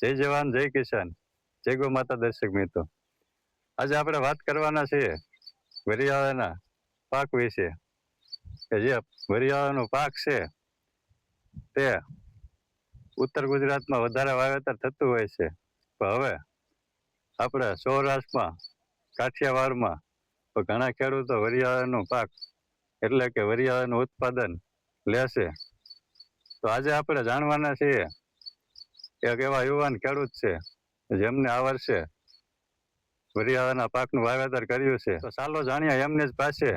જય જવાન જય કિસાન જય ગૌ માતા. દર્શક મિત્રો, આજે આપણે વાત કરવાના છીએ વરિયાળાના પાક વિશે કે જે વરિયાળાનો પાક છે તે ઉત્તર ગુજરાતમાં વધારે વાવેતર થતું હોય છે, પણ હવે આપણે સૌરાષ્ટ્રમાં, કાઠિયાવાડમાં તો ઘણા ખેડૂતો વરિયાળાનો પાક એટલે કે વરિયાળાનું ઉત્પાદન લેશે. તો આજે આપણે જાણવાના છીએ એક એવા યુવાન ખેડૂત છે જેમને આ વર્ષે વરિયાળાના પાકનું વાવેતર કર્યું છે. તો ચાલો જાણીએ એમની જ પાસે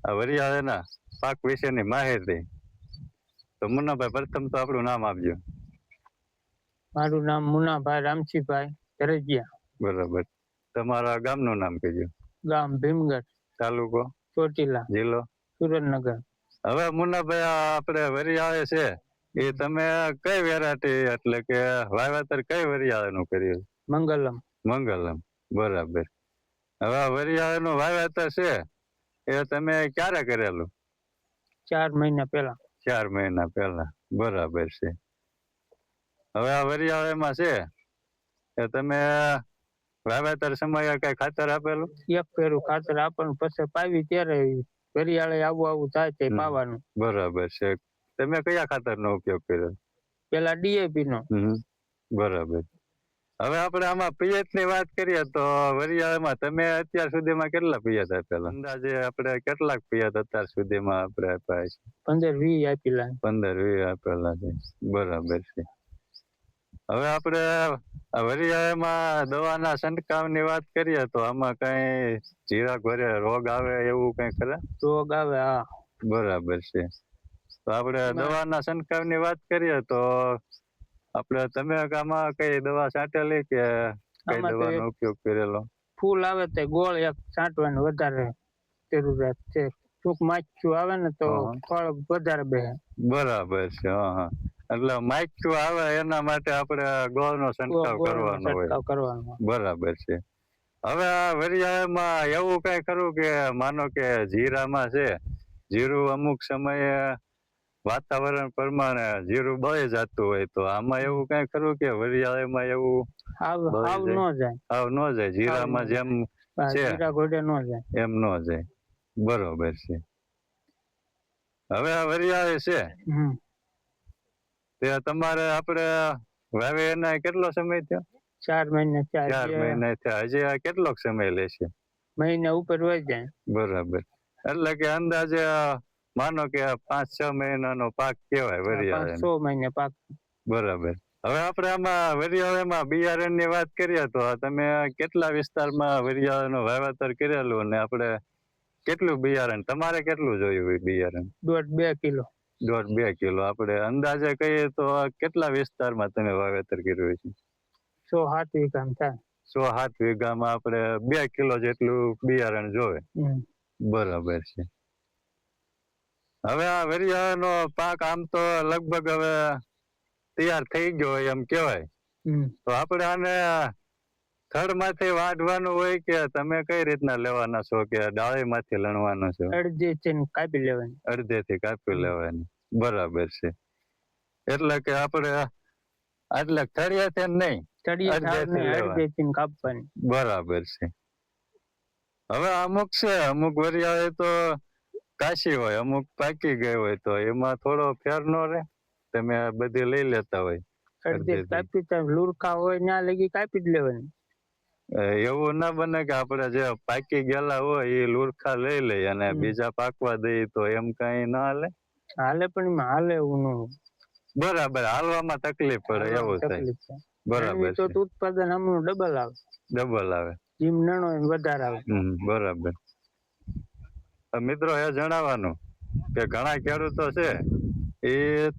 આ વરિયાળાના પાક વિશેની માહિતી. તો મુન્નાભાઈ, પ્રથમ તો આપણું નામ આપજો. મારું નામ મુન્નાભાઈ રામજીભાઈ ધરજીયા. બરાબર. તમારા ગામનું નામ કહેજો. ગામ ભીમગઢ, તાલુકો ચોટીલા, જિલ્લો સુરેન્દ્રનગર. હવે મુન્નાભાઈ, આપણે વરિયાળે છે એ તમે કઈ વેરાયટી એટલે કે વાવેતર કઈ વરિયાળાનું કર્યું? મંગલમ. મંગલમ, બરાબર. હવે આ વરિયાળાનું વાવેતર છે એ તમે ક્યારે કરેલું? 4 મહિના પહેલા. 4 મહિના પહેલા, બરાબર છે. હવે આ વરિયાળામાં છે એ તમે વાવેતર સમયે કઈ ખાતર આપેલું? એક ફેરું ખાતર આપવાનું, પછી પાવી ત્યારે વરિયાળે આવું થાય તે પાવાનું. બરાબર છે. તમે કયા ખાતરનો ઉપયોગ કર્યો? પેલા ડીએપી નો. બરાબર. હવે આપણે આમાં પિયત ની વાત કરીએ તો વરિયાળામાં તમે અત્યાર સુધીમાં કેટલા પિયત આપેલા? અંદાજે આપણે કેટલાક પિયત અત્યાર સુધીમાં આપણે આપ્યા છે? 15-20 આપેલા. 15-20 આપેલા છે, બરાબર છે. હવે આપણે આ વરિયાળામાં દવાના છંટકાવની વાત કરીએ તો આમાં કઈ જીરા ઘરે રોગ આવે એવું કઈ ખરા? રોગ આવે, હા. બરાબર છે. તો આપણે દવાના છંટકાવની વાત કરીએ તો આપણે તમે આમાં કઈ દવા છાંટેલી કે કઈ દવાનો ઉપયોગ કરેલો? ફૂલ આવે તો ગોળ એક છાંટવાની વધારે જરૂરિયાત છે. ટૂંક માછું આવે ને તો ફળ વધારે બેસે. બરાબર છે. હા, એટલે માછું આવે એના માટે આપણે ગોળનો છંટકાવ કરવાનો હોય. બરાબર છે. હવે આ વરિયાળામાં એવું કઈ ખરું કે માનો કે જીરામાં છે, જીરું અમુક સમયે વાતાવરણ પ્રમાણે જીરું બળી જતું હોય, તો આમાં એવું કઈ ખરું કે વરિયાળામાં એવું આવ ન જાય? જીરામાં જેમ છે એમ ન જાય. બરોબર છે. હવે આ વરિયાળી છે તે તમારે આપણે વાવે એના કેટલો સમય થયો? 4 મહિના. 4 મહિના થયા. હજી આ કેટલોક સમય લેશે? મહિના ઉપર હોય જાય. બરાબર. એટલે કે અંદાજે માનો કે 5-6 મહિનાનો પાક કહેવાય વરિયાળે. 5-6 મહિને પાક. બરાબર. હવે આપણે આમાં વરિયાળામાં બિયારણની વાત કરીએ તો તમે કેટલા વિસ્તારમાં વરિયાળાનું વાવેતર કરેલું અને આપણે કેટલું બિયારણ, તમારે કેટલું જોયું હોય બિયારણ? 1.5-2 કિલો. 1.5-2 કિલો. આપણે અંદાજે કહીએ તો કેટલા વિસ્તારમાં તમે વાવેતર કર્યું છે? 107 વીઘામાં થાય. 107 વીઘામાં આપણે 2 કિલો જેટલું બિયારણ જોવે. બરાબર છે. હવે આ વરિયાળાનો પાક આમ તો લગભગ હવે તૈયાર થઈ ગયો હોય એમ કેવાય. તો આપણે આને થડમાંથી વાઢવાનું હોય કે તમે કઈ રીતના લેવાના છો, કે ડાળીમાંથી લણવાનો છો? અડધેથી કાપી લેવાની. અડધેથી કાપી લેવાની, બરાબર છે. એટલે કે આપણે એટલે થળિયાથી નહીં, અડધેથી કાપવાની. બરાબર છે. હવે અમુક છે, અમુક વરિયાળી તો કાશી હોય, અમુક પાકી ગઈ હોય, તો એમાં થોડો ફેર નો રહે? તમે બધી લઈ લેતા હોય? અડધે કાપી, લુરખા હોય ત્યાં લગી કાપી જ લેવાની. એવું ના બને કે આપણે જે પાકી ગયેલા હોય એ લુરખા લઈ લઈ અને બીજા પાકવા દઈએ તો એમ કઈ ના હાલે? હાલે, પણ એમાં હાલે એવું ન. બરાબર. હાલવામાં તકલીફ પડે એવું થાય. બરાબર. તો ઉત્પાદન હમણાં ડબલ આવે. ડબલ આવે. જીમ નાનો વધારે આવે. બરાબર. મિત્રો, એ જણાવવાનું કે ઘણા ખેડૂતો છે એ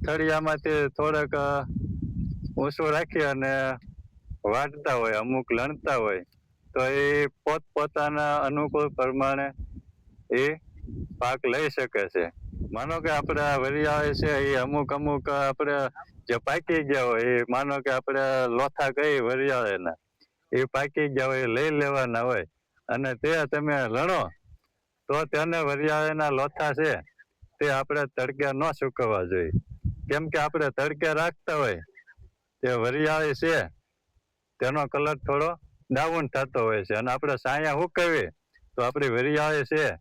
થળિયામાંથી થોડેક ઊંચું રાખી અને વાઢતા હોય, અમુક લણતા હોય, તો એ પોતપોતાના અનુકૂળ પ્રમાણે એ પાક લઈ શકે છે. માનો કે આપણે વરિયાળી છે એ અમુક આપણે જે પાકી ગયા હોય એ માનો કે આપણે લોથા કઈ વરિયાળીના એ પાકી ગયા હોય લઈ લેવાના હોય અને તે તમે લણો તો તેને વરિયાળીના લોથા છે તે આપણે તડકે ન સુકવવા જોઈએ. કેમ કે આપણે તડકે રાખતા હોય તે વરિયાળી છે તેનો કલર થોડો ડાઉન થતો હોય છે, અને આપણે સાયા હુકવીએ તો આપણી વરિયાળી છે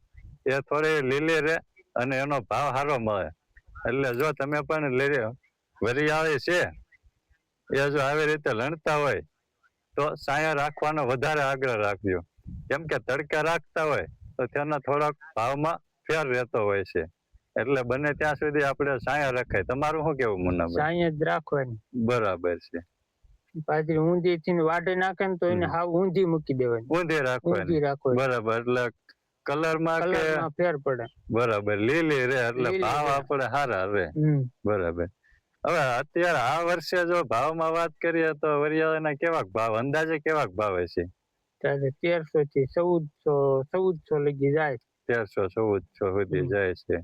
એ થોડી લીલી રહે અને એનો ભાવ સારો મળે. એટલે જો તમે પણ વરિયાળી છે એ જો આવી રીતે લણતા હોય તો સાયા રાખવાનો વધારે આગ્રહ રાખજો, કેમ કે તડકા રાખતા હોય તો તેના થોડોક ભાવમાં ફેર રહેતો હોય છે. એટલે બને ત્યાં સુધી આપણે સાયા રખાય. તમારું શું કેવું મુન્નાભાઈ? સાંય જ રાખવાની. બરાબર છે. પાછી ઊંધી થી વાઢી નાખે ને તો એને હાવ ઊંધી મૂકી દેવાની. ઊંધી રાખવાની. બરાબર. એટલે કલરમાં ફેર પડે. બરાબર. લીલી રે એટલે ભાવ આપણે સારા રે. બરાબર. હવે અત્યારે આ વર્ષે જો ભાવમાં વાત કરીએ તો વરિયાળીના કેવાક ભાવ, અંદાજે કેવાક ભાવ હશે? 1300 થી 1400 લગી જાય. 1300-1400 સુધી જાય છે.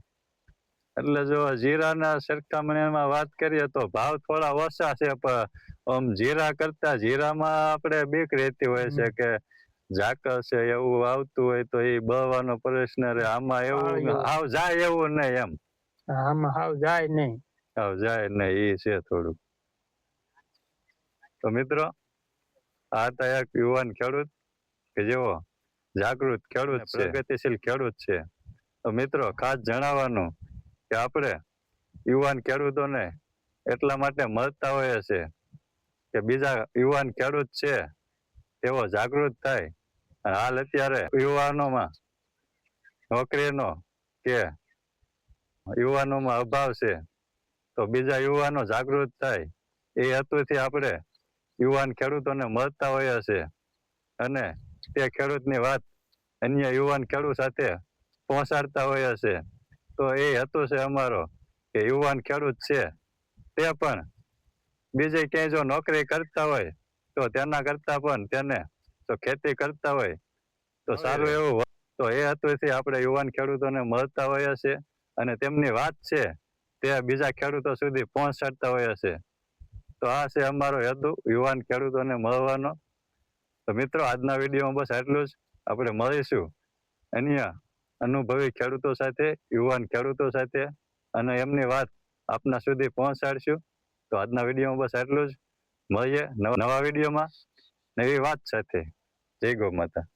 એટલે જો જીરાના સરખામણીમાં વાત કરીએ તો ભાવ થોડા ઓછા છે, પણ આમ જીરા કરતા જીરામાં આપણે બીક રહેતી હોય છે કે ઝાકળ છે એવું આવતું હોય તો એ બળવાનો પ્રશ્ન રહે. આમાં એવું હાવ જાય એવું નહીં એમ. આમાં હાવ જાય નહીં. હાવ જાય નહીં, એ છે થોડુંક. તો મિત્રો, આ તો એક યુવાન ખેડૂત કે જેવો જાગૃત ખેડૂત છે, પ્રગતિશીલ ખેડૂત છે. તો મિત્રો, ખાસ જણાવવાનું કે આપણે યુવાન ખેડૂતોને એટલા માટે મળતા હોઈએ છે કે બીજા યુવાન ખેડૂત છે તેઓ જાગૃત થાય. હાલ અત્યારે યુવાનોમાં નોકરીનો કે યુવાનોમાં અભાવ છે, તો બીજા યુવાનો જાગૃત થાય એ હેતુથી આપણે યુવાન ખેડૂતોને મળતા હોઈએ છે અને તે ખેડૂતની વાત અન્ય યુવાન ખેડૂત સાથે પહોંચાડતા હોઈએ છે. તો એ હેતુ છે અમારો કે યુવાન ખેડૂત છે તે પણ બીજે ક્યાંય જો નોકરી કરતા હોય તો તેના કરતા પણ તેને જો ખેતી કરતા હોય તો સારું એવું. તો એ હેતુથી આપણે યુવાન ખેડૂતોને મળતા હોઈએ છે અને તેમની વાત છે તે બીજા ખેડૂતો સુધી પહોંચાડતા હોઈએ છે. તો આ છે અમારો હેતુ, યુવાન ખેડૂતોને મળવાનો. તો મિત્રો, આજના વિડીયોમાં બસ આટલું જ. આપણે મળીશું અન્ય અનુભવી ખેડૂતો સાથે, યુવાન ખેડૂતો સાથે, અને એમની વાત આપના સુધી પહોંચાડશું. તો આજના વિડીયોમાં બસ આટલું જ. મળીએ નવા વિડીયોમાં નવી વાત સાથે. જય ગૌ માતા.